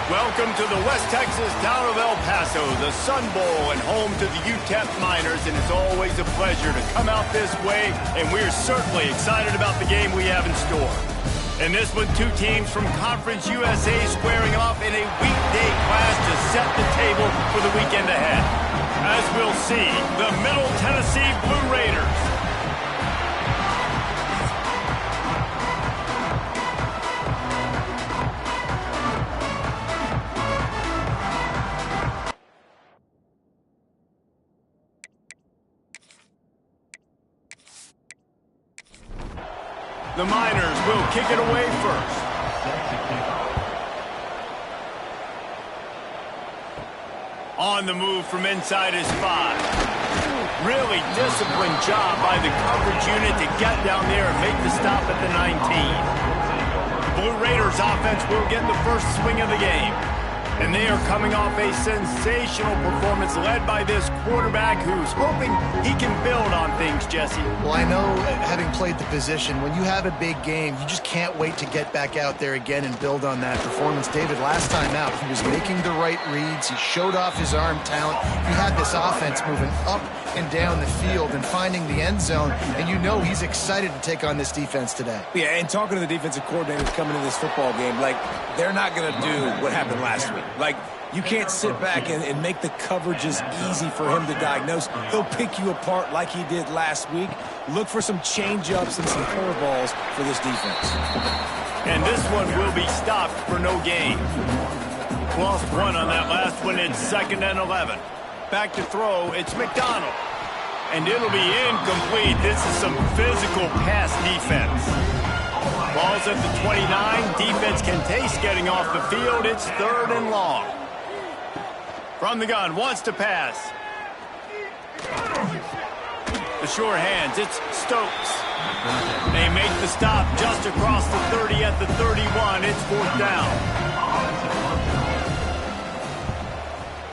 Welcome to the West Texas town of El Paso, the Sun Bowl and home to the UTEP Miners, and it's always a pleasure to come out this way, and we're certainly excited about the game we have in store. In this one, two teams from Conference USA squaring off in a weekday clash to set the table for the weekend ahead. As we'll see, the Middle Tennessee Blue Raiders. The Miners will kick it away first. On the move from inside his 5. Really disciplined job by the coverage unit to get down there and make the stop at the 19. The Blue Raiders offense will get the first swing of the game. And they are coming off a sensational performance led by this quarterback who's hoping he can build on things, Jesse. Well, I know, having played the position, when you have a big game, you just can't wait to get back out there again and build on that performance. David, last time out, he was making the right reads. He showed off his arm talent. He had this offense moving up and down the field and finding the end zone, and you know he's excited to take on this defense today. Yeah, and talking to the defensive coordinators coming into this football game, like, they're not going to do what happened last week. Like, you can't sit back and make the coverages easy for him to diagnose. He'll pick you apart like he did last week. Look for some change-ups and some curveballs for this defense. And this one will be stopped for no gain. Lost one on that last one. It's 2nd and 11. Back to throw. It's McDonald. And it'll be incomplete. This is some physical pass defense. Ball's at the 29. Defense can taste getting off the field. It's 3rd and long. From the gun, wants to pass. The sure hands, it's Stokes. They make the stop just across the 30 at the 31. It's 4th down.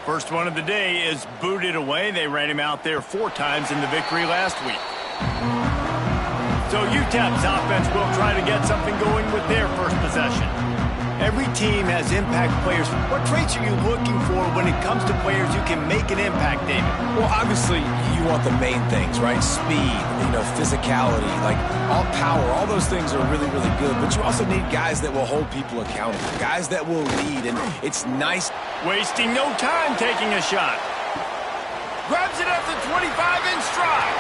First one of the day is booted away. They ran him out there 4 times in the victory last week. So UTEP's offense will try to get something going with their first possession. Every team has impact players. What traits are you looking for when it comes to players who can make an impact, David? Well, obviously, you want the main things, right? Speed, physicality, like all power. All those things are really, really good. But you also need guys that will hold people accountable, guys that will lead. And it's nice. Wasting no time taking a shot. Grabs it at the 25 in stride.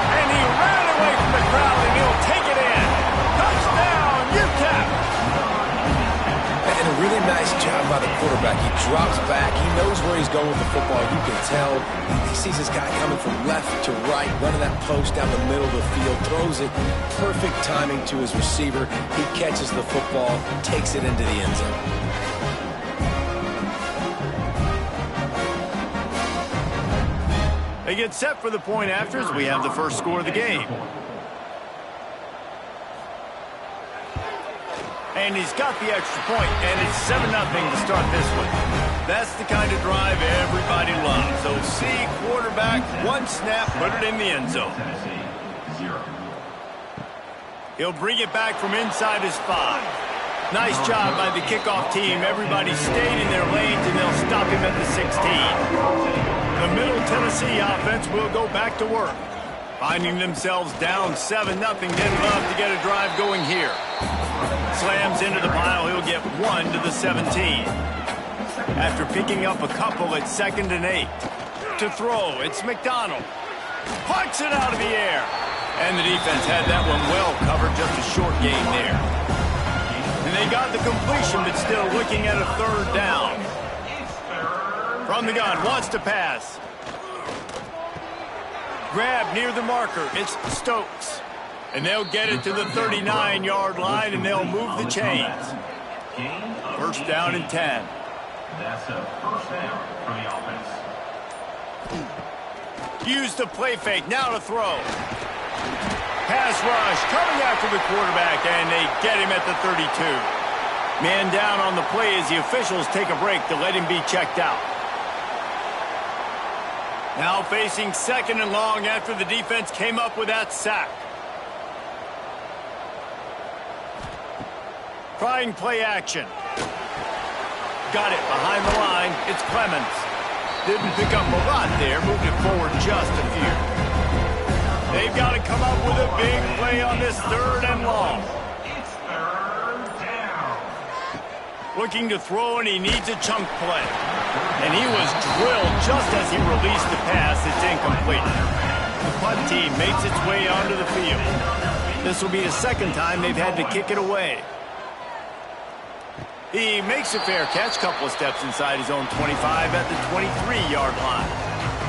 And he ran away from the crowd, and he'll take it in. Touchdown, UTEP! And a really nice job by the quarterback. He drops back. He knows where he's going with the football. You can tell. He sees this guy coming from left to right, running that post down the middle of the field, throws it. Perfect timing to his receiver. He catches the football, takes it into the end zone. They get set for the point after as we have the first score of the game. And he's got the extra point, and it's 7-0 to start this one. That's the kind of drive everybody loves. So see quarterback, one snap, put it in the end zone. He'll bring it back from inside his 5. Nice job by the kickoff team. Everybody stayed in their lanes, and they'll stop him at the 16. The Middle Tennessee offense will go back to work. Finding themselves down 7-0, they'd love to get a drive going here. Slams into the pile, he'll get 1 to the 17. After picking up a couple, it's 2nd and 8. To throw, it's McDonald. Pucks it out of the air. And the defense had that one well covered, just a short gain there. And they got the completion, but still looking at a 3rd down. From the gun, wants to pass. Grab near the marker, it's Stokes. And they'll get it to the 39-yard line, and they'll move the chains. 1st down and 10. That's a 1st down for the offense. Use the play fake, now to throw. Pass rush, coming after the quarterback, and they get him at the 32. Man down on the play as the officials take a break to let him be checked out. Now facing 2nd and long after the defense came up with that sack. Trying play action. Got it behind the line. It's Clemens. Didn't pick up a lot there. Moved it forward just a few. They've got to come up with a big play on this 3rd and long. It's 3rd down. Looking to throw, and he needs a chunk play. And he was drilled just as he released the pass. It's incomplete. The punt team makes its way onto the field. This will be the 2nd time they've had to kick it away. He makes a fair catch, couple of steps inside his own 25 at the 23-yard line.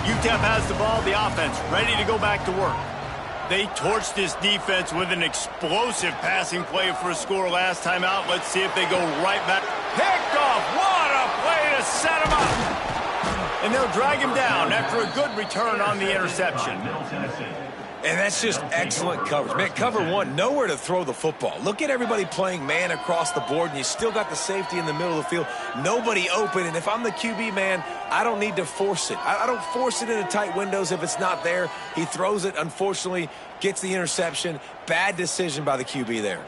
UTEP has the ball, the offense ready to go back to work. They torched this defense with an explosive passing play for a score last time out. Let's see if they go right back. Picked off. What a play to set him up. And they'll drag him down after a good return on the interception. And that's just excellent coverage. Man, cover 1, nowhere to throw the football. Look at everybody playing man across the board, and you still got the safety in the middle of the field. Nobody open, and if I'm the QB, man, I don't need to force it. I don't force it into tight windows if it's not there. He throws it, unfortunately, gets the interception. Bad decision by the QB there.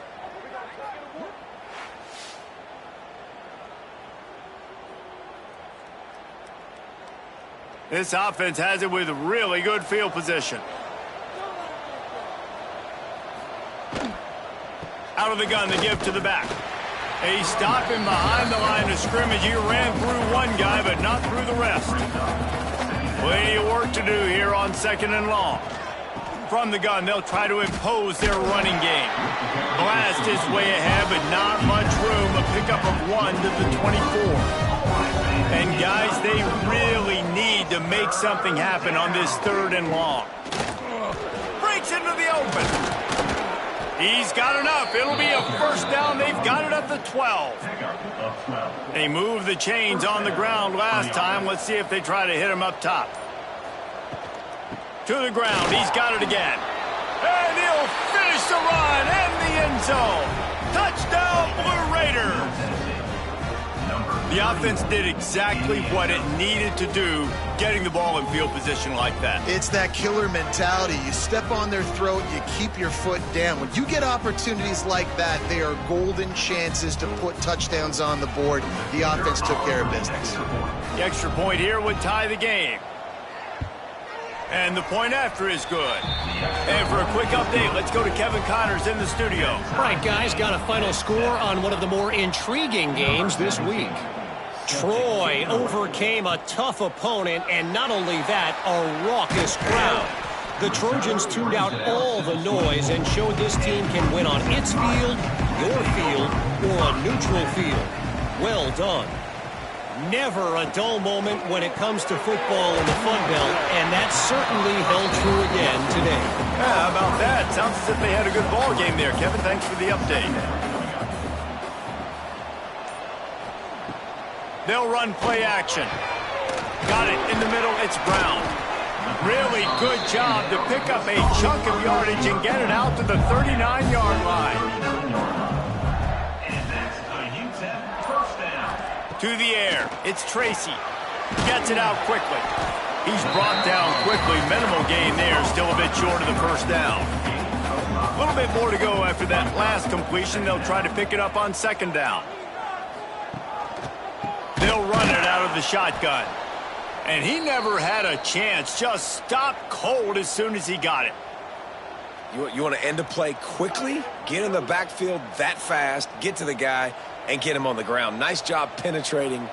This offense has it with really good field position. Out of the gun, they give to the back. They stop him behind the line of scrimmage. He ran through one guy, but not through the rest. Plenty of work to do here on 2nd and long. From the gun, they'll try to impose their running game. Blast his way ahead, but not much room. A pickup of 1 to the 24. And guys, they really need to make something happen on this 3rd and long. Breaks into the open. He's got enough. It'll be a 1st down. They've got it at the 12. They moved the chains on the ground last time. Let's see if they try to hit him up top. To the ground. He's got it again. And he'll finish the run and the end zone. Touchdown, Blue Raiders. The offense did exactly what it needed to do, getting the ball in field position like that. It's that killer mentality. You step on their throat, you keep your foot down. When you get opportunities like that, they are golden chances to put touchdowns on the board. The offense took care of business. The extra point here would tie the game. And the point after is good. And for a quick update, let's go to Kevin Connors in the studio. All right, guys, got a final score on one of the more intriguing games this week. Troy overcame a tough opponent, and not only that, a raucous crowd. The Trojans tuned out all the noise and showed this team can win on its field, your field, or a neutral field. Well done. Never a dull moment when it comes to football in the Fun Belt, and that certainly held true again today. Yeah, how about that? Sounds as if they had a good ball game there. Kevin, thanks for the update. They'll run play action. Got it in the middle. It's Brown. Really good job to pick up a chunk of yardage and get it out to the 39-yard line. And that's a UTEP 1st down. To the air. It's Tracy. Gets it out quickly. He's brought down quickly. Minimal gain there. Still a bit short of the 1st down. A little bit more to go after that last completion. They'll try to pick it up on 2nd down. They'll run it out of the shotgun. And he never had a chance. Just stopped cold as soon as he got it. You want to end a play quickly, get in the backfield that fast, get to the guy, and get him on the ground. Nice job penetrating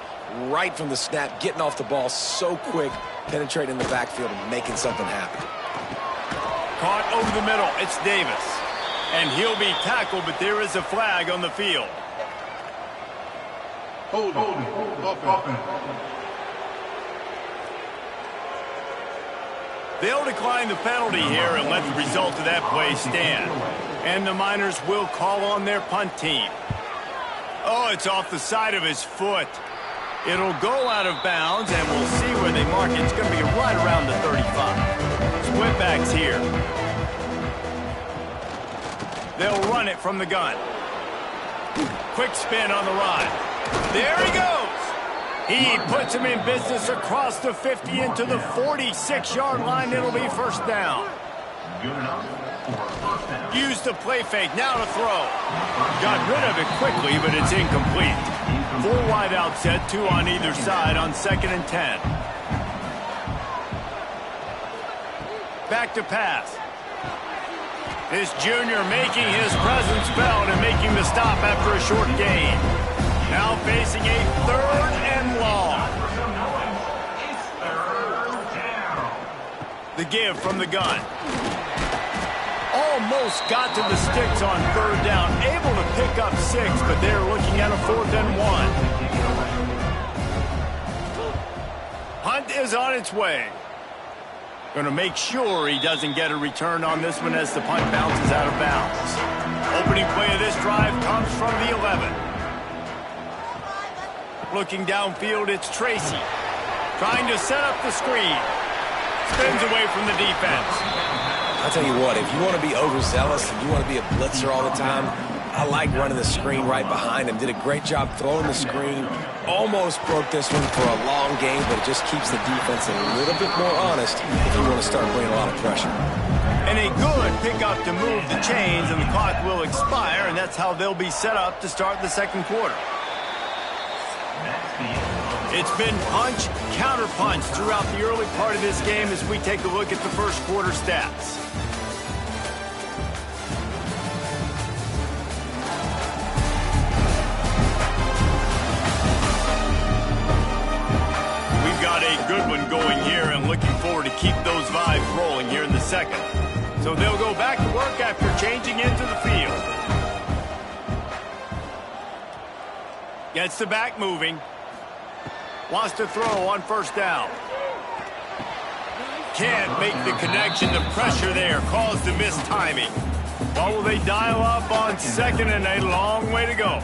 right from the snap, getting off the ball so quick, penetrating the backfield and making something happen. Caught over the middle. It's Davis. And he'll be tackled, but there is a flag on the field. Hold offense. They'll decline the penalty here and let the result of that play stand. And the Miners will call on their punt team. Oh, it's off the side of his foot. It'll go out of bounds, and we'll see where they mark it. It's going to be right around the 35. Split backs here. They'll run it from the gun. Quick spin on the run. There he goes. He puts him in business across the 50 into the 46-yard line. It'll be 1st down. Good enough for 1st Use the play fake, now to throw. Got rid of it quickly, but it's incomplete. 4 wide out set, 2 on either side on 2nd and 10. Back to pass. This junior making his presence felt and making the stop after a short gain. Now facing a 3rd and long. It's 3rd down. The give from the gun. Almost got to the sticks on 3rd down. Able to pick up 6, but they're looking at a 4th and 1. Hunt is on its way. Going to make sure he doesn't get a return on this one as the punt bounces out of bounds. Opening play of this drive comes from the 11. Looking downfield, it's Tracy. Trying to set up the screen. Spins away from the defense. I'll tell you what, if you want to be overzealous and you want to be a blitzer all the time, I like running the screen right behind him. Did a great job throwing the screen. Almost broke this one for a long game, but it just keeps the defense a little bit more honest if you want to start bringing a lot of pressure. And a good pickup to move the chains, and the clock will expire, and that's how they'll be set up to start the 2nd quarter. It's been punch, counter punch throughout the early part of this game as we take a look at the 1st quarter stats. We've got a good one going here and looking forward to keep those vibes rolling here in the 2nd. So they'll go back to work after changing into the field. Gets the back moving. Wants to throw on 1st down. Can't make the connection. The pressure there caused the missed timing. What will they dial up on 2nd and a long way to go?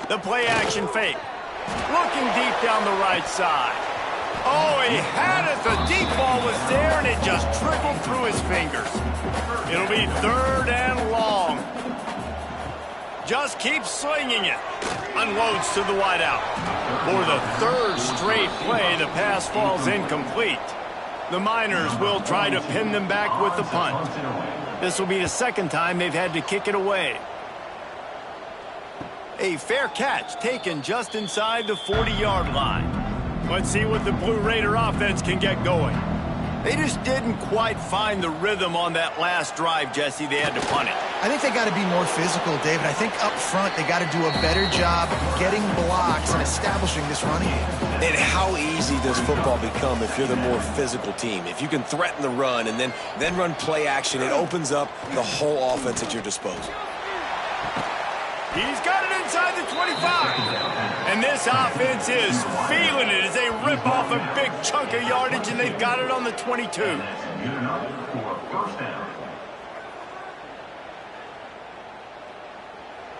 The play action fake. Looking deep down the right side. Oh, he had it. The deep ball was there, and it just trickled through his fingers. It'll be 3rd and long. Just keeps slinging it. Unloads to the wideout. For the 3rd straight play, the pass falls incomplete. The Miners will try to pin them back with the punt. This will be the 2nd time they've had to kick it away. A fair catch taken just inside the 40-yard line. Let's see what the Blue Raider offense can get going. They just didn't quite find the rhythm on that last drive, Jesse. They had to punt it. I think they got to be more physical, David. I think up front they got to do a better job getting blocks and establishing this running game. And how easy does football become if you're the more physical team? If you can threaten the run and then run play action, it opens up the whole offense at your disposal. He's got it inside the 25. And this offense is feeling it as they rip off a big chunk of yardage, and they've got it on the 22. Good enough for 1st down.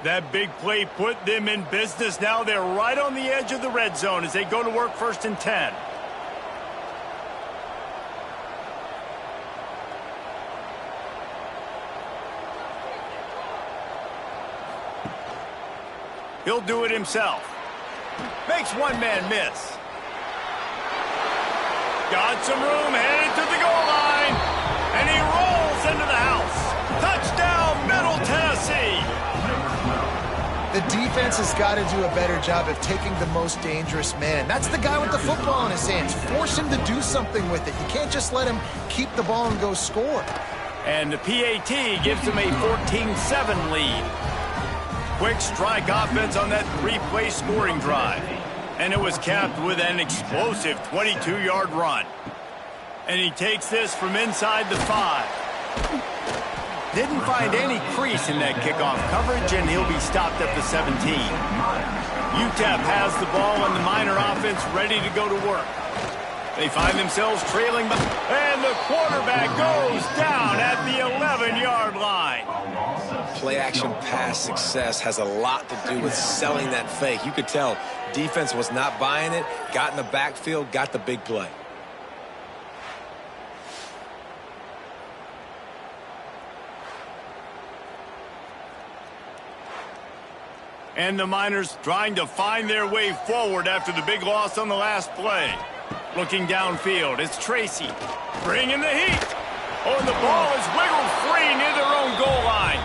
That big play put them in business. Now they're right on the edge of the red zone as they go to work 1st and 10. He'll do it himself. Makes one man miss. Got some room, headed to the goal line. And he rolls into the house. Touchdown, Middle Tennessee. The defense has got to do a better job of taking the most dangerous man. That's the guy with the football in his hands. Force him to do something with it. You can't just let him keep the ball and go score. And the PAT gives him a 14-7 lead. Quick strike offense on that 3-play scoring drive. And it was capped with an explosive 22-yard run. And he takes this from inside the 5. Didn't find any crease in that kickoff coverage, and he'll be stopped at the 17. UTEP has the ball, and the Miner offense ready to go to work. They find themselves trailing, and the quarterback goes down at the 11-yard line. Play-action pass success has a lot to do with selling that fake. You could tell defense was not buying it, got in the backfield, got the big play. And the Miners trying to find their way forward after the big loss on the last play. Looking downfield, it's Tracy. Bringing the heat. Oh, and the ball is wiggled free near their own goal line.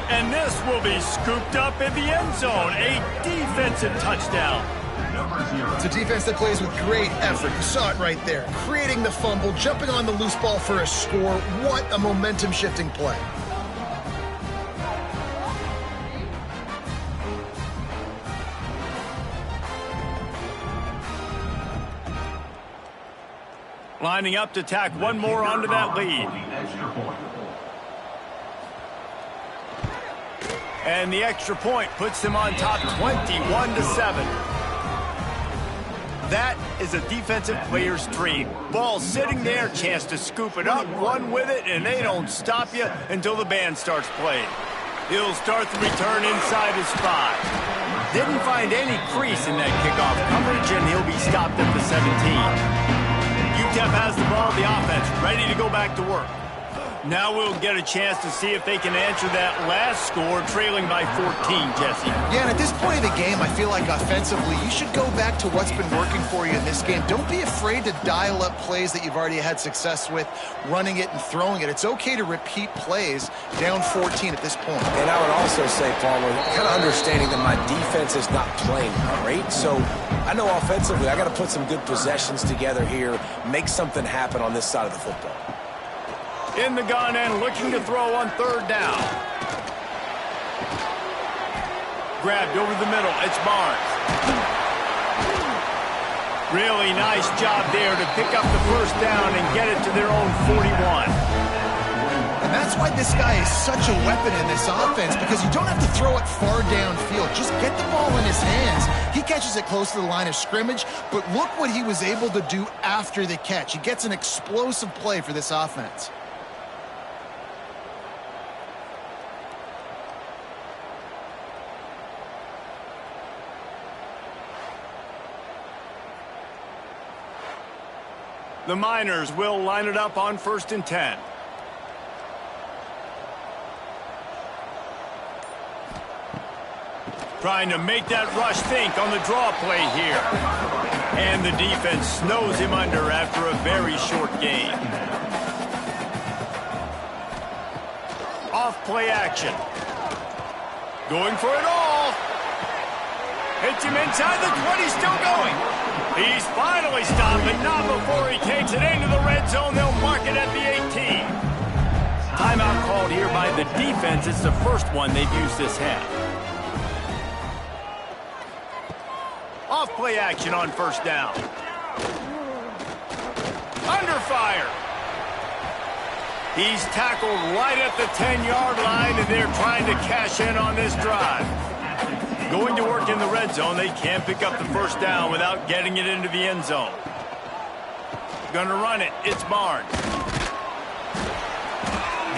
And this will be scooped up in the end zone. A defensive touchdown. It's a defense that plays with great effort. You saw it right there. Creating the fumble, jumping on the loose ball for a score. What a momentum-shifting play. Lining up to tack one more onto that lead. And the extra point puts them on top 21-7. That is a defensive player's dream. Ball sitting there, chance to scoop it up, run with it, and they don't stop you until the band starts playing. He'll start the return inside his 5. Didn't find any crease in that kickoff coverage, and he'll be stopped at the 17. UTEP has the ball, the offense, ready to go back to work. Now we'll get a chance to see if they can answer that last score, trailing by 14, Jesse. Yeah, and at this point of the game, I feel like offensively, you should go back to what's been working for you in this game. Don't be afraid to dial up plays that you've already had success with, running it and throwing it. It's okay to repeat plays down 14 at this point. And I would also say, Palmer, kind of understanding that my defense is not playing great, so I know offensively I got to put some good possessions together here, make something happen on this side of the football. In the gun and looking to throw on third down. Grabbed over the middle. It's Barnes. Really nice job there to pick up the first down and get it to their own 41. And that's why this guy is such a weapon in this offense, because you don't have to throw it far downfield. Just get the ball in his hands. He catches it close to the line of scrimmage, but look what he was able to do after the catch. He gets an explosive play for this offense. The Miners will line it up on 1st and 10. Trying to make that rush think on the draw play here. And the defense snows him under after a very short gain. Off play action. Going for it all. Hits him inside the 20, still going. He's finally stopped, but not before he takes it into the red zone. They'll mark it at the 18. Timeout called here by the defense. It's the first one they've used this half. Off play action on 1st down. Under fire. He's tackled right at the 10-yard line, and they're trying to cash in on this drive. Going to work in the red zone. They can't pick up the first down without getting it into the end zone. Gonna run it. It's Barnes.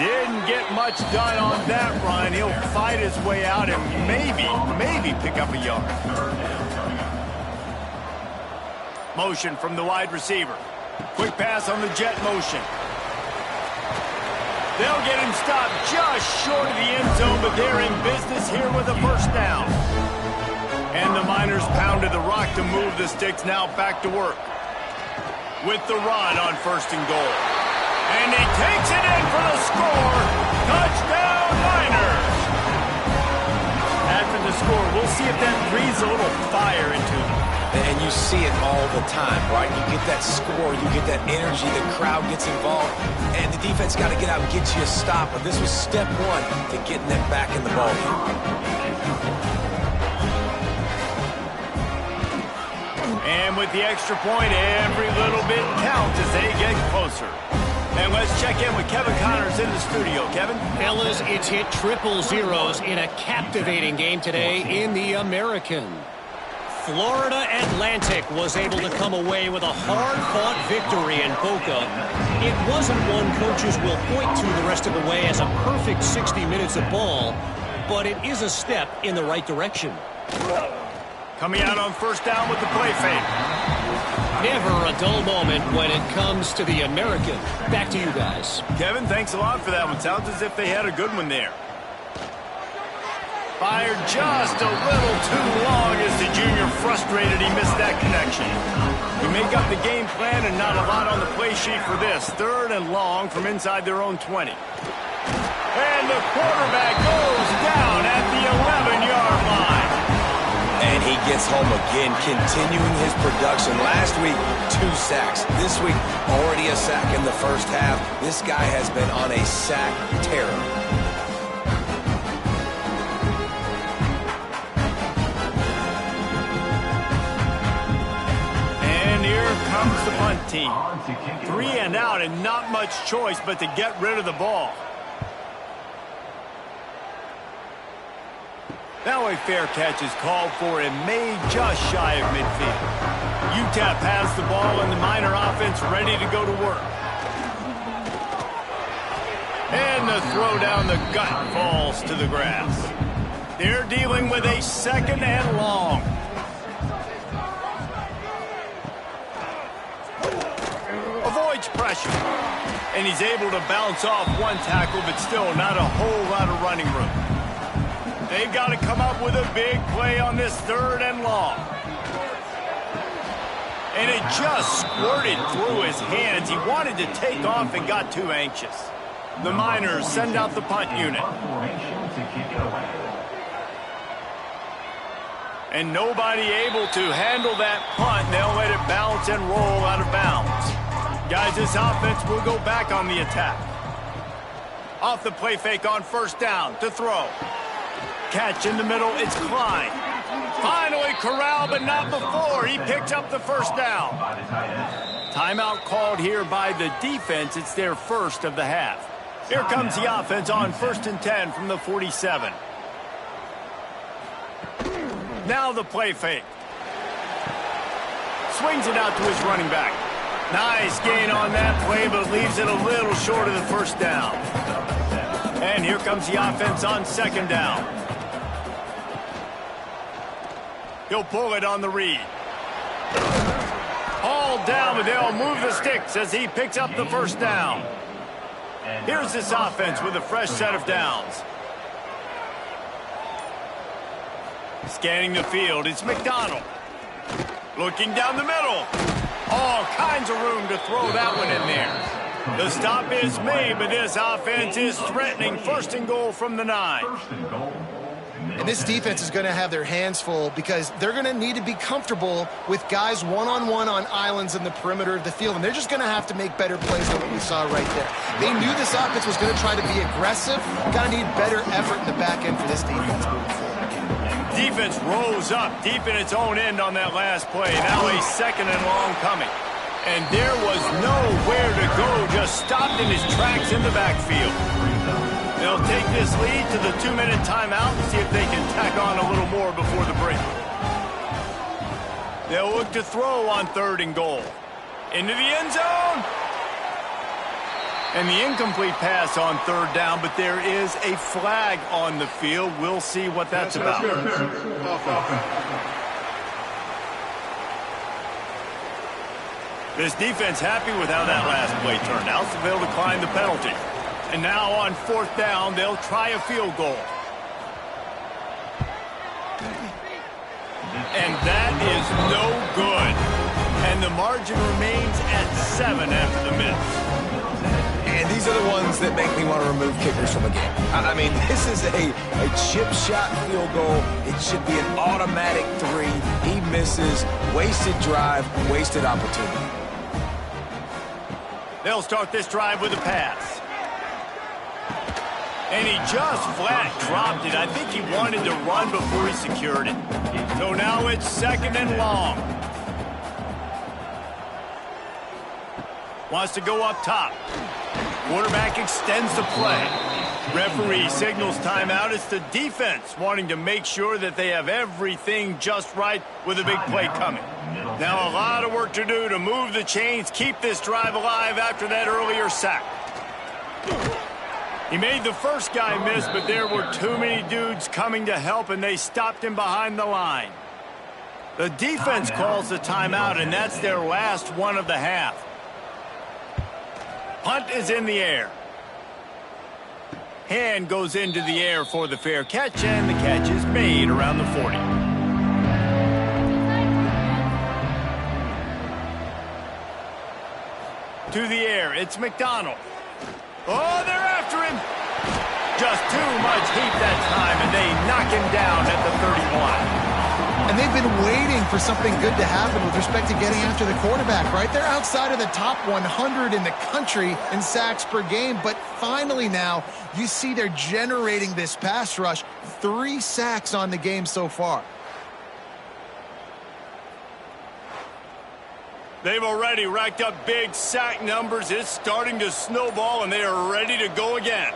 Didn't get much done on that run. He'll fight his way out and maybe pick up a yard. Motion from the wide receiver. Quick pass on the jet motion. They'll get him stopped just short of the end zone, but they're in business here with a first down. And the Miners pounded the rock to move the sticks, now back to work. With the run on 1st and goal. And he takes it in for the score. Touchdown, Miners! After the score, we'll see if that breathes a little fire into them. And you see it all the time, right? You get that score, you get that energy, the crowd gets involved, and the defense got to get out and get you a stop. But this was step one to getting them back in the ball game. And with the extra point, every little bit counts as they get closer. And let's check in with Kevin Connors in the studio. Kevin? Fellas, it's hit triple zeros in a captivating game today in the American. Florida Atlantic was able to come away with a hard-fought victory in Boca. It wasn't one coaches will point to the rest of the way as a perfect 60 minutes of ball, but it is a step in the right direction. Coming out on 1st down with the play fake. Never a dull moment when it comes to the American. Back to you guys. Kevin, thanks a lot for that one. Sounds as if they had a good one there. Fired just a little too long as the junior frustrated he missed that connection. We make up the game plan and not a lot on the play sheet for this. 3rd and long from inside their own 20. And the quarterback goes down at the 11-yard line. And he gets home again, continuing his production. Last week, 2 sacks. This week, already a sack in the first half. This guy has been on a sack terror. Comes the punt team. 3 and out and not much choice but to get rid of the ball. Now a fair catch is called for and made just shy of midfield. UTEP has the ball and the Miner offense ready to go to work. And the throw down the gut falls to the grass. They're dealing with a 2nd and long. Avoids pressure. And he's able to bounce off one tackle, but still not a whole lot of running room. They've got to come up with a big play on this 3rd and long. And it just squirted through his hands. He wanted to take off and got too anxious. The Miners send out the punt unit. And nobody able to handle that punt. They'll let it bounce and roll out of bounds. Guys, this offense will go back on the attack. Off the play fake on 1st down to throw. Catch in the middle, it's Klein. Finally corralled, but not before. He picked up the 1st down. Timeout called here by the defense. It's their 1st of the half. Here comes the offense on 1st and 10 from the 47. Now the play fake. Swings it out to his running back. Nice gain on that play, but leaves it a little short of the 1st down. And here comes the offense on 2nd down. He'll pull it on the read. Hauled down, but they'll move the sticks as he picks up the 1st down. Here's this offense with a fresh set of downs. Scanning the field, it's McDonald. Looking down the middle. All kinds of room to throw that one in there. The stop is made, but this offense is threatening 1st and goal from the 9. And this defense is going to have their hands full because they're going to need to be comfortable with guys one-on-one on islands in the perimeter of the field. And they're just going to have to make better plays than what we saw right there. They knew this offense was going to try to be aggressive. Got to need better effort in the back end for this defense moving forward. Defense rose up deep in its own end on that last play. Now a 2nd and long coming. And there was nowhere to go, just stopped in his tracks in the backfield. They'll take this lead to the 2-minute timeout and see if they can tack on a little more before the break. They'll look to throw on 3rd and goal. Into the end zone. And the incomplete pass on 3rd down, but there is a flag on the field. We'll see what that's about. This defense happy with how that last play turned out, so they'll decline the penalty. And now on 4th down, they'll try a field goal. And that is no good. And the margin remains at 7 after the miss. And these are the ones that make me want to remove kickers from a game. I mean, this is a chip shot field goal. It should be an automatic 3. He misses. Wasted drive, wasted opportunity. They'll start this drive with a pass. And he just flat dropped it. I think he wanted to run before he secured it. So now it's 2nd and long. Wants to go up top. Quarterback extends the play. Referee signals timeout. It's the defense wanting to make sure that they have everything just right with a big play coming. Now a lot of work to do to move the chains, keep this drive alive after that earlier sack. He made the first guy miss, but there were too many dudes coming to help, and they stopped him behind the line. The defense calls the timeout, and that's their last one of the half. Punt is in the air. Hand goes into the air for the fair catch, and the catch is made around the 40. To the air, it's McDonald. Oh, they're after him. Just too much heat that time, and they knock him down at the 31. And they've been waiting for something good to happen with respect to getting after the quarterback, right? They're outside of the top 100 in the country in sacks per game, but finally now you see they're generating this pass rush. 3 sacks on the game so far. They've already racked up big sack numbers. It's starting to snowball, and they are ready to go again.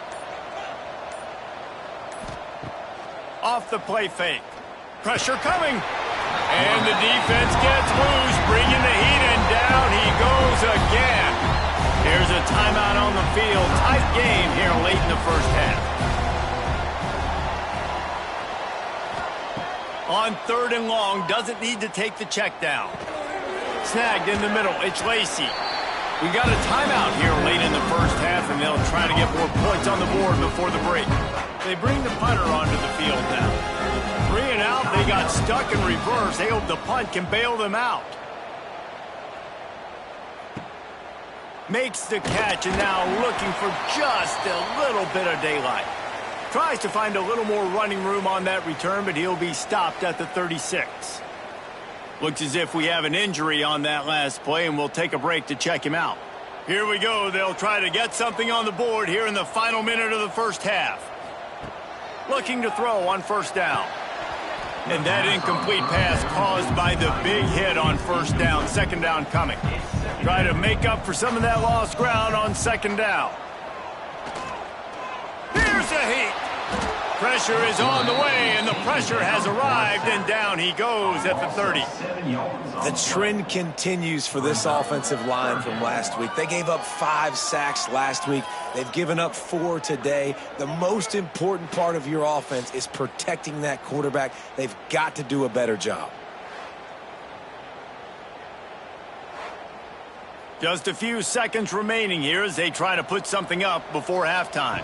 Off the play fake. Pressure coming. And the defense gets loose, bringing the heat, and down he goes again. Here's a timeout on the field. Tight game here late in the first half. On 3rd and long, doesn't need to take the check down. Snagged in the middle, it's Lacy. We got a timeout here late in the first half, and they'll try to get more points on the board before the break. They bring the punter onto the field now. 3 and out, they got stuck in reverse. They hope the punt can bail them out. Makes the catch, and now looking for just a little bit of daylight. Tries to find a little more running room on that return, but he'll be stopped at the 36. Looks as if we have an injury on that last play, and we'll take a break to check him out. Here we go. They'll try to get something on the board here in the final minute of the first half. Looking to throw on 1st down. And that incomplete pass caused by the big hit on 1st down. 2nd down coming. Try to make up for some of that lost ground on 2nd down. Here's a heat. Pressure is on the way, and the pressure has arrived, and down he goes at the 30. The trend continues for this offensive line from last week. They gave up 5 sacks last week. They've given up 4 today. The most important part of your offense is protecting that quarterback. They've got to do a better job. Just a few seconds remaining here as they try to put something up before halftime.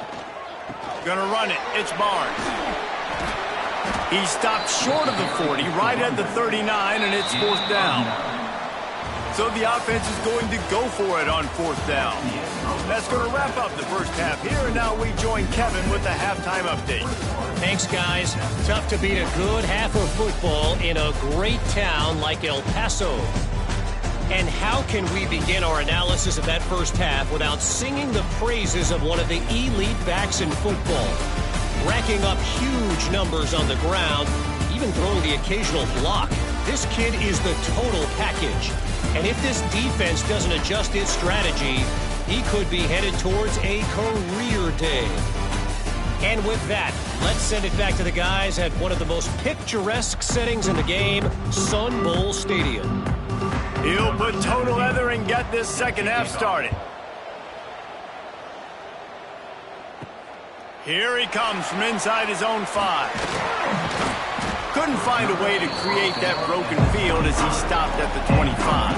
Gonna run it. It's Barnes. He stopped short of the 40, right at the 39, and it's 4th down. So the offense is going to go for it on 4th down. That's going to wrap up the first half here, and now we join Kevin with the halftime update. Thanks, guys. Tough to beat a good half of football in a great town like El Paso. And how can we begin our analysis of that first half without singing the praises of one of the elite backs in football? Racking up huge numbers on the ground, even throwing the occasional block. This kid is the total package. And if this defense doesn't adjust its strategy, he could be headed towards a career day. And with that, let's send it back to the guys at one of the most picturesque settings in the game, Sun Bowl Stadium. He'll put total leather and get this second half started. Here he comes from inside his own 5. Couldn't find a way to create that broken field as he stopped at the 25.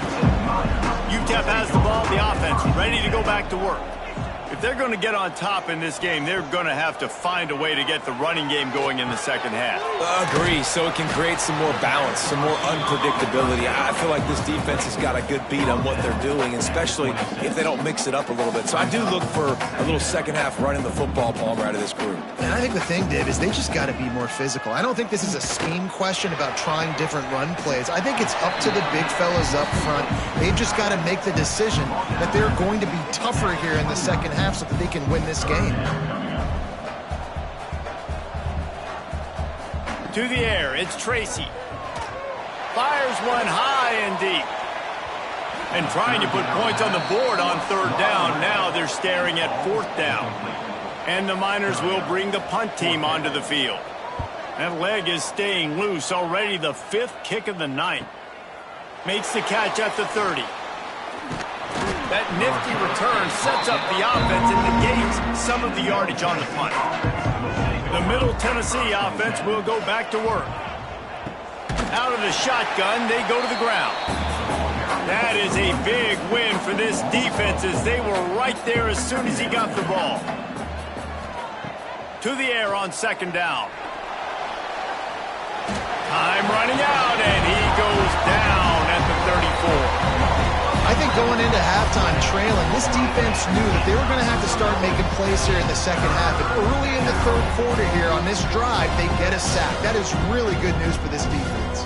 UTEP has the ball, the offense ready to go back to work. If they're going to get on top in this game, they're going to have to find a way to get the running game going in the second half. Agree, so it can create some more balance, some more unpredictability. I feel like this defense has got a good beat on what they're doing, especially if they don't mix it up a little bit. So I do look for a little second half running the football, Palmer, out of this group. And I think the thing, Dave, is they just got to be more physical. I don't think this is a scheme question about trying different run plays. I think it's up to the big fellas up front. They've just got to make the decision that they're going to be tougher here in the second half so that they can win this game. To the air, it's Tracy. Fires one high and deep. And trying to put points on the board on 3rd down. Now they're staring at 4th down. And the Miners will bring the punt team onto the field. That leg is staying loose. Already the 5th kick of the night. Makes the catch at the 30. That nifty return sets up the offense and negates some of the yardage on the punt. The Middle Tennessee offense will go back to work. Out of the shotgun, they go to the ground. That is a big win for this defense as they were right there as soon as he got the ball. To the air on second down. Time running out, and he goes down at the 34. I think going into halftime trailing, this defense knew that they were going to have to start making plays here in the second half. And early in the third quarter here on this drive, they get a sack. That is really good news for this defense.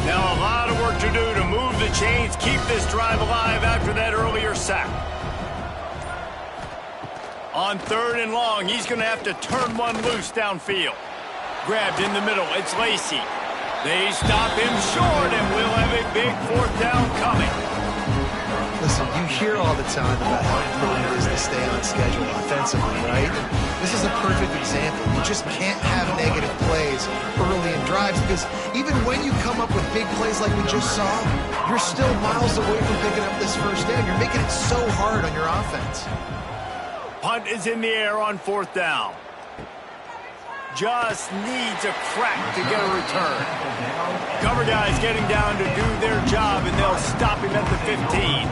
Now a lot of work to do to move the chains, keep this drive alive after that earlier sack. On third and long, he's going to have to turn one loose downfield. Grabbed in the middle, it's Lacy. They stop him short, and we'll have a big fourth down coming. Listen, you hear all the time about how important it is to stay on schedule offensively, right? This is a perfect example. You just can't have negative plays early in drives because even when you come up with big plays like we just saw, you're still miles away from picking up this first down. You're making it so hard on your offense. Punt is in the air on fourth down. Just needs a crack to get a return. Cover guys getting down to do their job, and they'll stop him at the 15.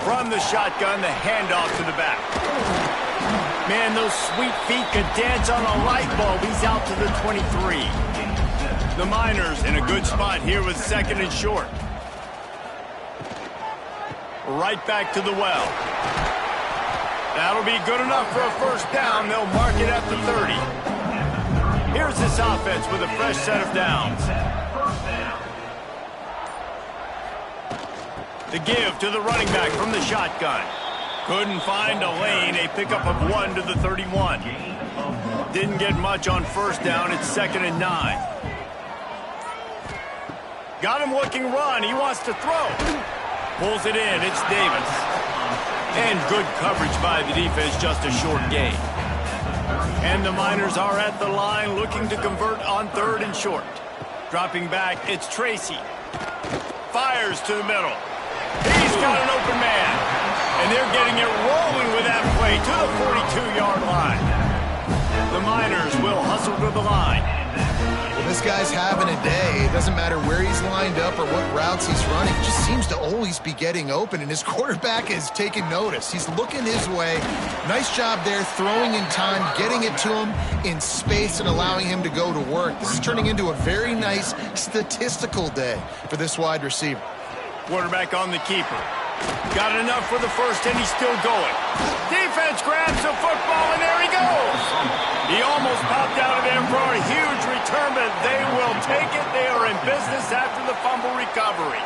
From the shotgun, the handoff to the back. Man, those sweet feet could dance on a light bulb. He's out to the 23. The Miners in a good spot here with second and short. Right back to the well. That'll be good enough for a first down. They'll mark it at the 30. Here's this offense with a fresh set of downs. The give to the running back from the shotgun. Couldn't find a lane. A pickup of 1 to the 31. Didn't get much on first down. It's second and 9. Got him looking run. He wants to throw. Pulls it in. It's Davis. And good coverage by the defense, just a short gain. And the Miners are at the line looking to convert on third and short. Dropping back, it's Tracy. Fires to the middle. He's got an open man. And they're getting it rolling with that play to the 42-yard line. The Miners will hustle to the line. Well, this guy's having a day. It doesn't matter where he's lined up or what routes he's running. He just seems to always be getting open, and his quarterback is taking notice. He's looking his way. Nice job there, throwing in time, getting it to him in space and allowing him to go to work. This is turning into a very nice statistical day for this wide receiver. Quarterback on the keeper. Got enough for the first, and he's still going. Defense grabs the football, and there he goes. He almost popped out of there for a huge return, but they will take it. They are in business after the fumble recovery.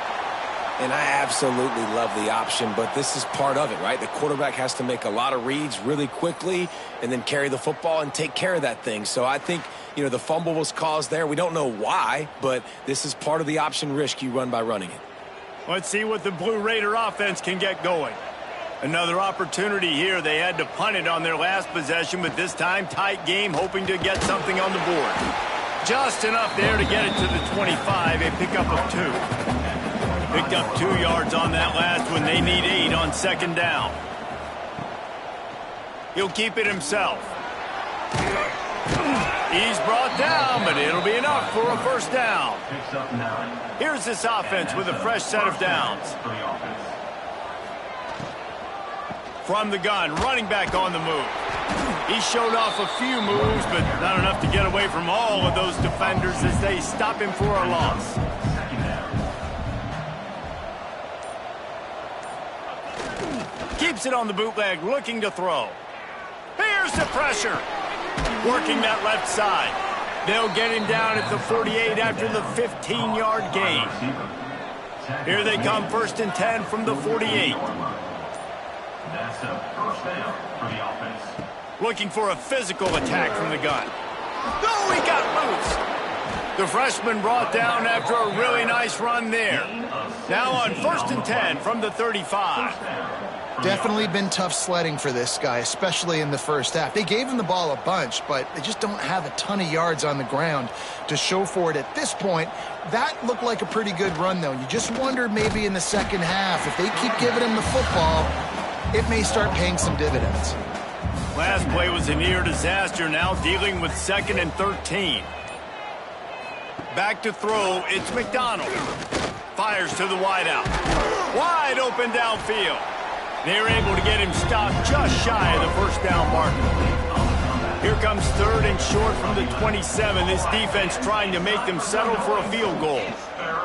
And I absolutely love the option, but this is part of it, right? The quarterback has to make a lot of reads really quickly and then carry the football and take care of that thing. So I think, you know, the fumble was caused there. We don't know why, but this is part of the option risk you run by running it. Let's see what the Blue Raider offense can get going. Another opportunity here. They had to punt it on their last possession, but this time tight game, hoping to get something on the board. Just enough there to get it to the 25, a pickup of 2. Picked up 2 yards on that last one. They need 8 on second down. He'll keep it himself. He's brought down, but it'll be enough for a first down. Here's this offense with a fresh set of downs. From the gun, running back on the move. He showed off a few moves, but not enough to get away from all of those defenders as they stop him for a loss. Keeps it on the bootleg, looking to throw. Here's the pressure. Working that left side. They'll get him down at the 48 after the 15-yard gain. Here they come, first and 10 from the 48. That's a first down for the offense. Looking for a physical attack from the gun. Oh, he got loose. The freshman brought down after a really nice run there. Now on first and 10 from the 35. Definitely been tough sledding for this guy, especially in the first half. They gave him the ball a bunch, but they just don't have a ton of yards on the ground to show for it at this point. That looked like a pretty good run, though. You just wonder maybe in the second half, if they keep giving him the football, it may start paying some dividends. Last play was a near disaster, now dealing with second and 13. Back to throw, it's McDonald. Fires to the wideout. Wide open downfield. They're able to get him stopped just shy of the first down marker. Here comes 3rd and short from the 27. This defense trying to make them settle for a field goal.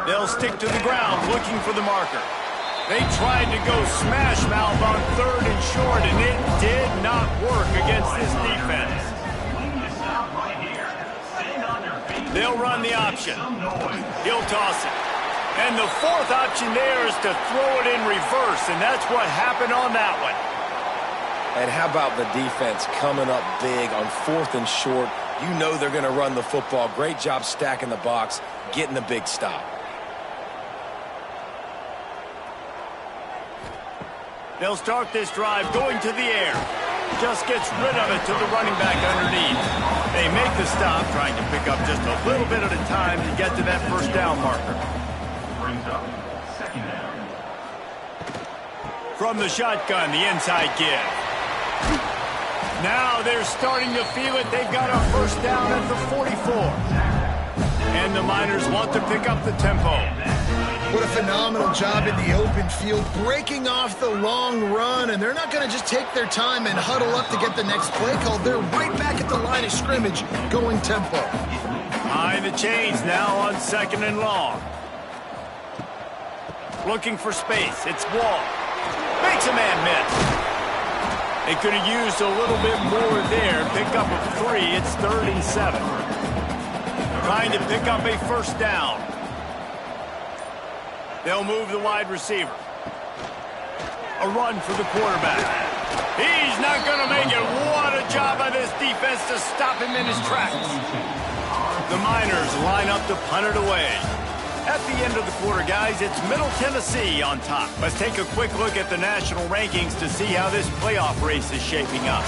They'll stick to the ground looking for the marker. They tried to go smash mouth on 3rd and short, and it did not work against this defense. They'll run the option. He'll toss it. And the 4th option there is to throw it in reverse, and that's what happened on that one. And how about the defense coming up big on 4th and short? You know they're going to run the football. Great job stacking the box, getting the big stop. They'll start this drive going to the air. Just gets rid of it to the running back underneath. They make the stop, trying to pick up just a little bit at a time to get to that first down marker. Brings up 2nd down. From the shotgun, the inside give. Now they're starting to feel it. They've got a first down at the 44. And the Miners want to pick up the tempo. What a phenomenal job in the open field, breaking off the long run, and they're not going to just take their time and huddle up to get the next play called. They're right back at the line of scrimmage, going tempo. Behind the chains now on 2nd and long. Looking for space. It's Wall. Makes a man miss. They could have used a little bit more there. Pick up a 3. It's 3rd and 7. Trying to pick up a first down. They'll move the wide receiver. A run for the quarterback. He's not going to make it. What a job by this defense to stop him in his tracks. The Miners line up to punt it away. At the end of the quarter, guys, it's Middle Tennessee on top. Let's take a quick look at the national rankings to see how this playoff race is shaping up.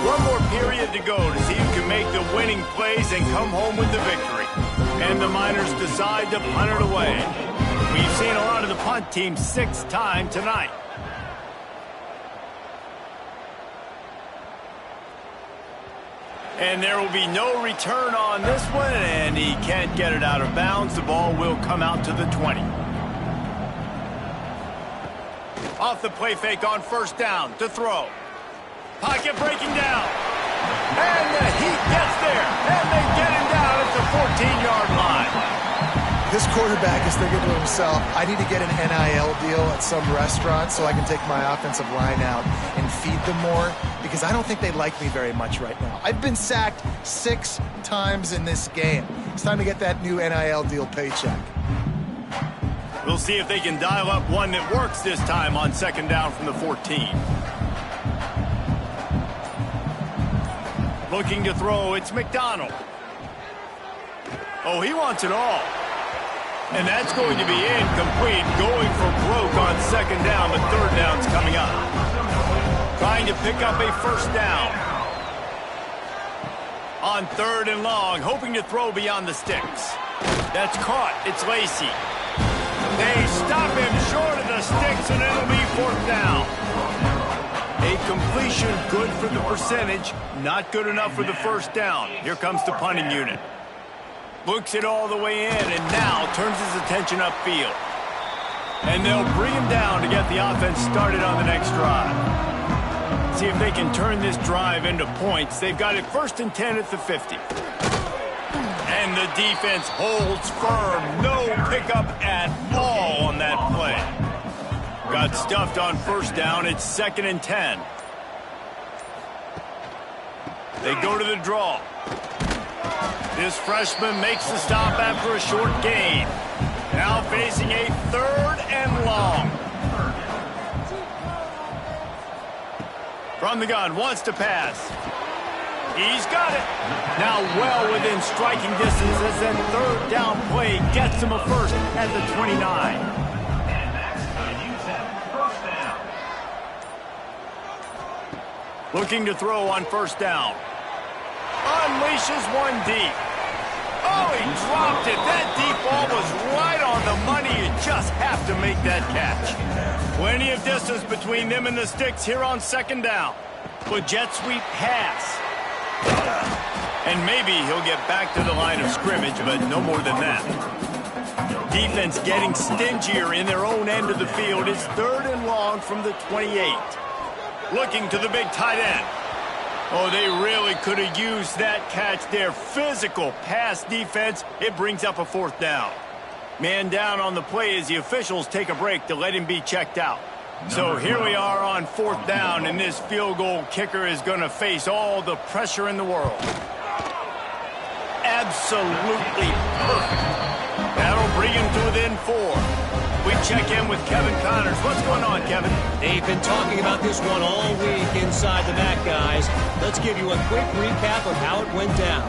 One more period to go to see who can make the winning plays and come home with the victory. And the Miners decide to punt it away. We've seen a lot of the punt team 6 times tonight. And there will be no return on this one, and he can't get it out of bounds. The ball will come out to the 20. Off the play fake on first down to throw. Pocket breaking down. And the Heat gets there. And they get him down at the 14-yard line. This quarterback is thinking to himself, I need to get an NIL deal at some restaurant so I can take my offensive line out and feed them more, because I don't think they like me very much right now. I've been sacked 6 times in this game. It's time to get that new NIL deal paycheck. We'll see if they can dial up one that works this time on 2nd down from the 14. Looking to throw, it's McDonald. Oh, he wants it all. And that's going to be incomplete, going for broke on 2nd down, but 3rd down's coming up. Trying to pick up a first down. On 3rd and long, hoping to throw beyond the sticks. That's caught, it's Lacy. They stop him short of the sticks, and it'll be 4th down. A completion good for the percentage, not good enough for the first down. Here comes the punting unit. Looks it all the way in, and now turns his attention upfield. And they'll bring him down to get the offense started on the next drive. See if they can turn this drive into points. They've got it 1st and 10 at the 50. And the defense holds firm. No pickup at all on that play. Got stuffed on first down. It's 2nd and 10. They go to the draw. This freshman makes the stop after a short gain. Now facing a 3rd and long. From the gun, wants to pass. He's got it. Now well within striking distance as that 3rd down play gets him a first at the 29. Looking to throw on first down. Unleashes one deep. Oh, he dropped it. That deep ball was right on the money. It just have to make that catch. Plenty of distance between them and the sticks here on second down. With jet sweep pass. And maybe he'll get back to the line of scrimmage, but no more than that. Defense getting stingier in their own end of the field. It's 3rd and long from the 28. Looking to the big tight end. Oh, they really could have used that catch there. Physical pass defense. It brings up a 4th down. Man down on the play as the officials take a break to let him be checked out. So here we are on 4th down, and this field goal kicker is going to face all the pressure in the world. Absolutely perfect. That'll bring him to within 4. We check in with Kevin Connors. What's going on, Kevin? They've been talking about this one all week inside the MAC, guys. Let's give you a quick recap of how it went down.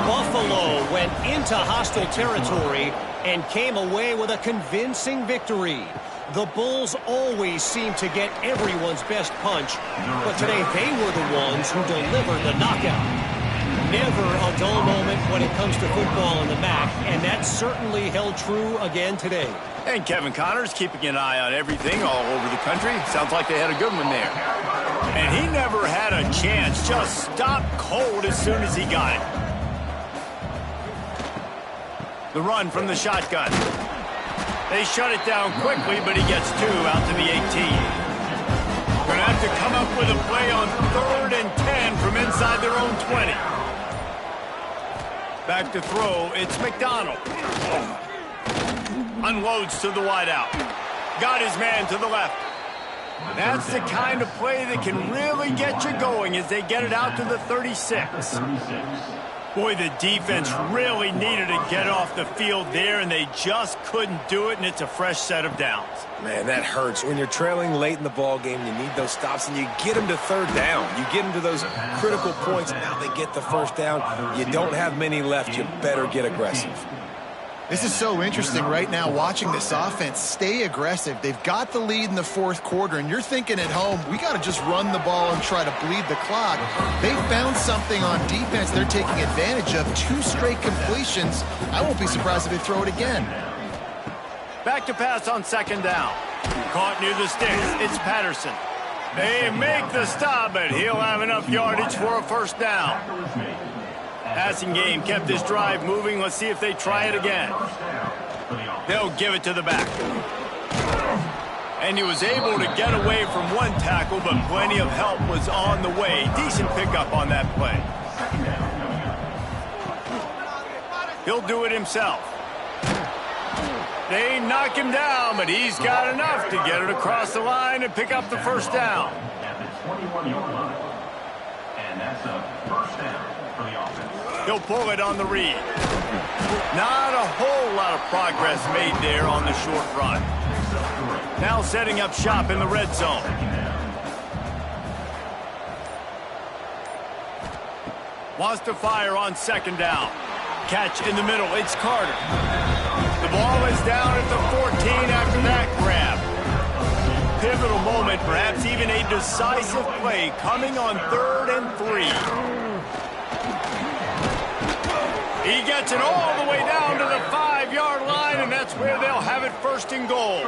Buffalo went into hostile territory and came away with a convincing victory. The Bulls always seem to get everyone's best punch, but today they were the ones who delivered the knockout. Never a dull moment when it comes to football in the MAC, and that certainly held true again today. And Kevin Connors keeping an eye on everything all over the country. Sounds like they had a good one there. And he never had a chance. Just stopped cold as soon as he got it. The run from the shotgun. They shut it down quickly, but he gets 2 out to the 18. Going to have to come up with a play on 3rd and 10 from inside their own 20. Back to throw, it's McDonald. Unloads to the wideout. Got his man to the left. That's the kind of play that can really get you going as they get it out to the 36. Boy, the defense really needed to get off the field there, and they just couldn't do it, and it's a fresh set of downs. Man, that hurts. When you're trailing late in the ball game, you need those stops, and you get them to 3rd down. You get them to those critical points, and now they get the 1st down. You don't have many left. You better get aggressive. This is so interesting right now watching this offense stay aggressive. They've got the lead in the 4th quarter, and you're thinking at home, we got to just run the ball and try to bleed the clock. They found something on defense they're taking advantage of. 2 straight completions. I won't be surprised if they throw it again. Back to pass on 2nd down. Caught near the sticks. It's Patterson. They make the stop, but he'll have enough yardage for a 1st down. Passing game kept this drive moving. Let's see if they try it again. They'll give it to the back. And he was able to get away from 1 tackle, but plenty of help was on the way. Decent pickup on that play. He'll do it himself. They knock him down, but he's got enough to get it across the line and pick up the 1st down. At the 21-yard line. And that's a 1st down for the offense. He'll pull it on the read. Not a whole lot of progress made there on the short run. Now setting up shop in the red zone. Wants to fire on 2nd down. Catch in the middle. It's Carter. The ball is down at the 14 after that grab. Pivotal moment, perhaps even a decisive play coming on 3rd and 3. He gets it all the way down to the 5-yard line, and that's where they'll have it 1st and goal.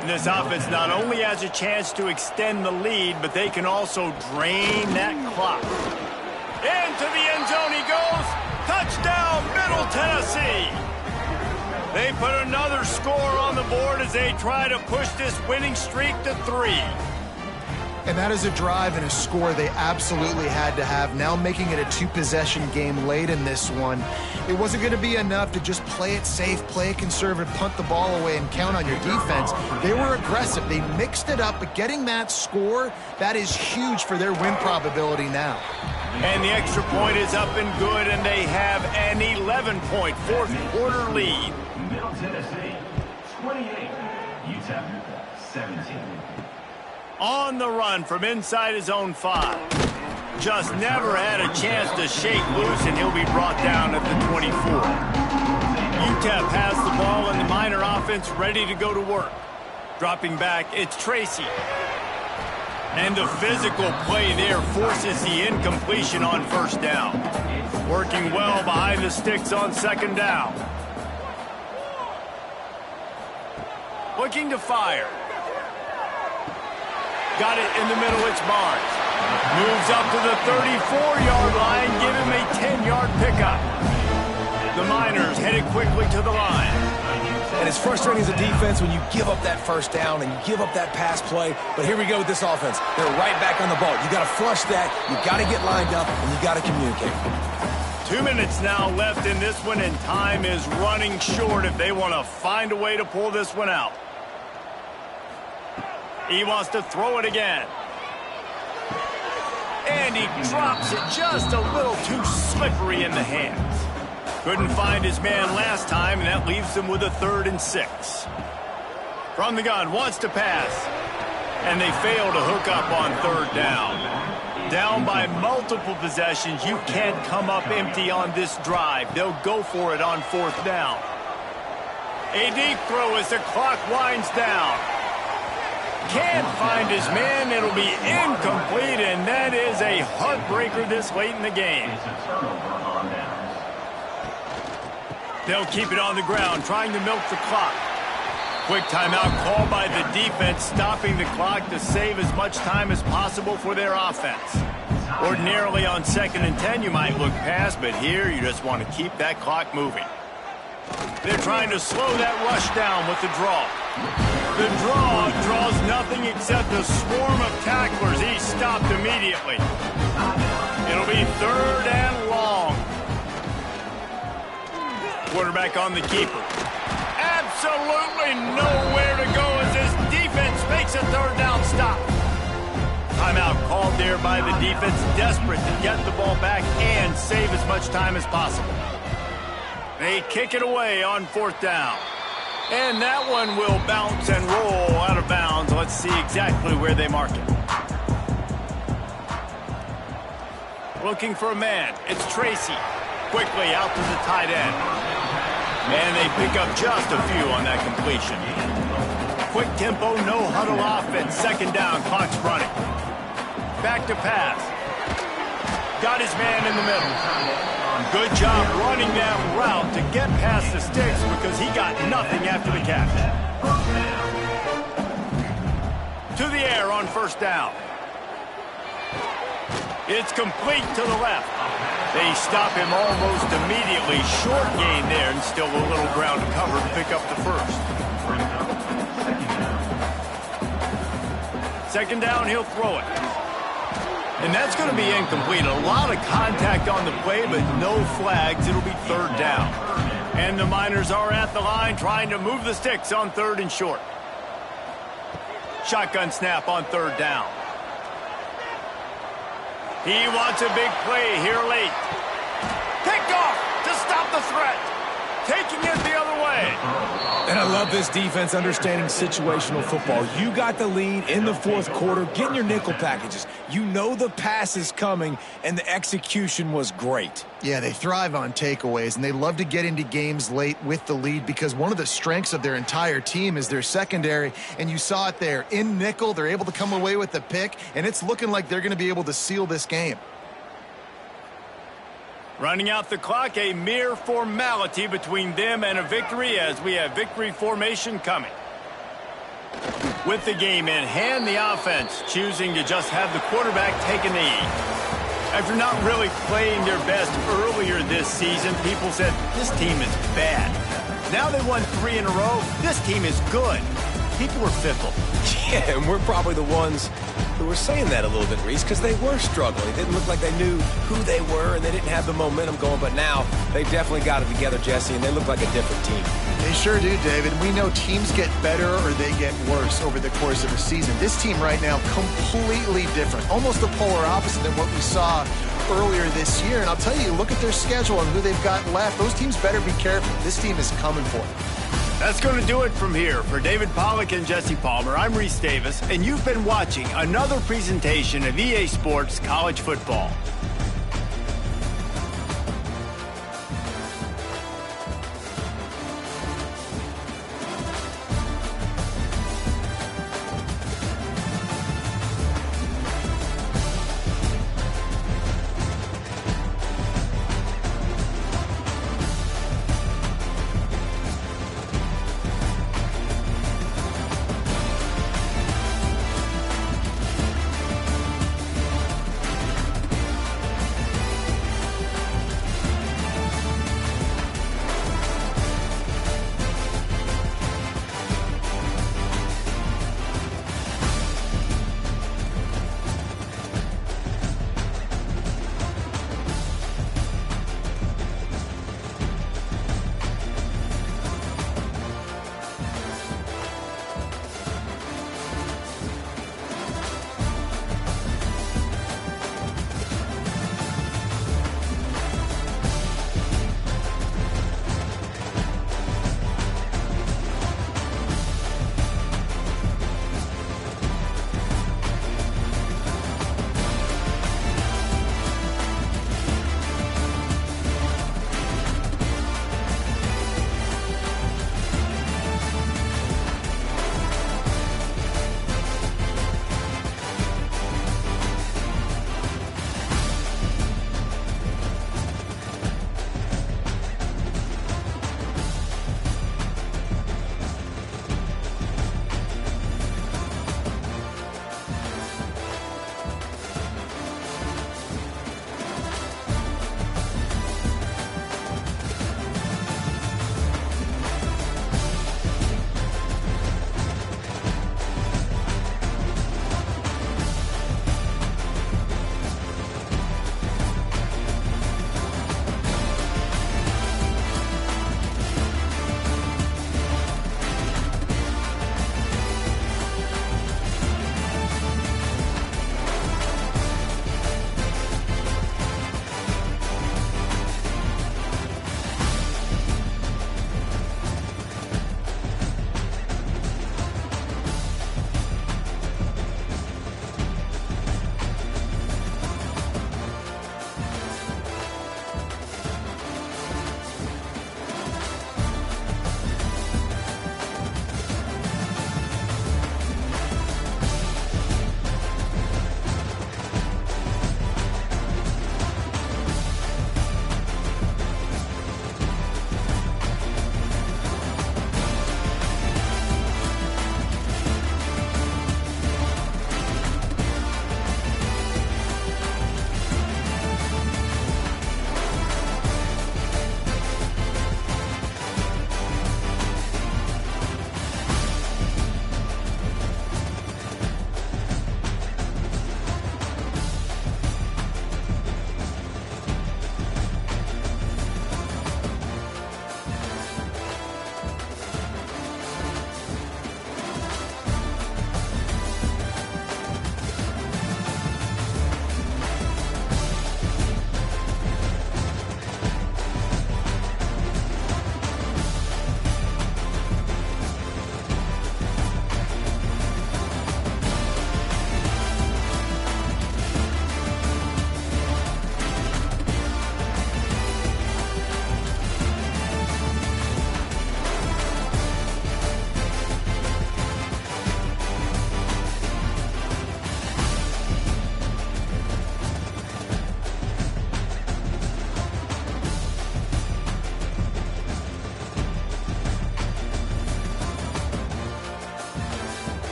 And this offense not only has a chance to extend the lead, but they can also drain that clock. Into the end zone he goes. Touchdown, Middle Tennessee. They put another score on the board as they try to push this winning streak to 3. And that is a drive and a score they absolutely had to have. Now making it a 2-possession game late in this one. It wasn't going to be enough to just play it safe, play it conservative, punt the ball away, and count on your defense. They were aggressive. They mixed it up, but getting that score, that is huge for their win probability now. And the extra point is up and good, and they have an 11-point 4th quarter lead. Middle Tennessee, 28. Utah, 17. On the run from inside his own 5. Just never had a chance to shake loose, and he'll be brought down at the 24. UTEP has the ball, and the Miner offense ready to go to work. Dropping back, it's Tracy. And the physical play there forces the incompletion on 1st down. Working well behind the sticks on 2nd down. Looking to fire. Got it in the middle, it's Barnes. Moves up to the 34-yard line, give him a 10-yard pickup. The Miners headed quickly to the line. And it's frustrating as a defense when you give up that first down and you give up that pass play. But here we go with this offense. They're right back on the ball. You got to flush that, you got to get lined up, and you got to communicate. 2 minutes now left in this one, and time is running short if they want to find a way to pull this one out. He wants to throw it again. And he drops it just a little too slippery in the hands. Couldn't find his man last time, and that leaves him with a 3rd and 6. From the gun, wants to pass. And they fail to hook up on 3rd down. Down by multiple possessions, you can't come up empty on this drive. They'll go for it on 4th down. A deep throw as the clock winds down. Can't find his man. It'll be incomplete, and that is a heartbreaker this late in the game. They'll keep it on the ground, trying to milk the clock. Quick timeout called by the defense, stopping the clock to save as much time as possible for their offense. Ordinarily on 2nd and 10, you might look past, but here you just want to keep that clock moving. They're trying to slow that rush down with the draw. The draw draws nothing except a swarm of tacklers. He's stopped immediately. It'll be 3rd and long. Quarterback on the keeper. Absolutely nowhere to go as this defense makes a 3rd down stop. Timeout called there by the defense, desperate to get the ball back and save as much time as possible. They kick it away on 4th down. And that one will bounce and roll out of bounds. Let's see exactly where they mark it. Looking for a man. It's Tracy. Quickly out to the tight end. And they pick up just a few on that completion. Quick tempo, no huddle offense. 2nd down, clock's running. Back to pass. Got his man in the middle. Good job running that route to get past the sticks because he got nothing after the catch. To the air on 1st down. It's complete to the left. They stop him almost immediately. Short gain there and still a little ground to cover to pick up the 1st. 2nd down, he'll throw it. And that's going to be incomplete. A lot of contact on the play, but no flags. It'll be 3rd down. And the Miners are at the line trying to move the sticks on 3rd and short. Shotgun snap on 3rd down. He wants a big play here late. Picked off to stop the threat. Taking it the other way. And I love this defense understanding situational football. You got the lead in the 4th quarter, getting your nickel packages. You know the pass is coming, and the execution was great. Yeah, they thrive on takeaways, and they love to get into games late with the lead because one of the strengths of their entire team is their secondary, and you saw it there. In nickel, they're able to come away with the pick, and it's looking like they're going to be able to seal this game. Running out the clock, a mere formality between them and a victory as we have victory formation coming. With the game in hand, the offense choosing to just have the quarterback take a knee. After not really playing their best earlier this season, people said, this team is bad. Now they won 3 in a row. This team is good. People were fickle. Yeah, and we're probably the ones who were saying that a little bit, Reese, because they were struggling. It didn't look like they knew who they were, and they didn't have the momentum going. But now they've definitely got it together, Jesse, and they look like a different team. They sure do, David. We know teams get better or they get worse over the course of a season. This team right now, completely different. Almost the polar opposite than what we saw earlier this year. And I'll tell you, look at their schedule and who they've got left. Those teams better be careful. This team is coming for them. That's going to do it from here. For David Pollack and Jesse Palmer, I'm Reese Davis, and you've been watching another presentation of EA Sports College Football.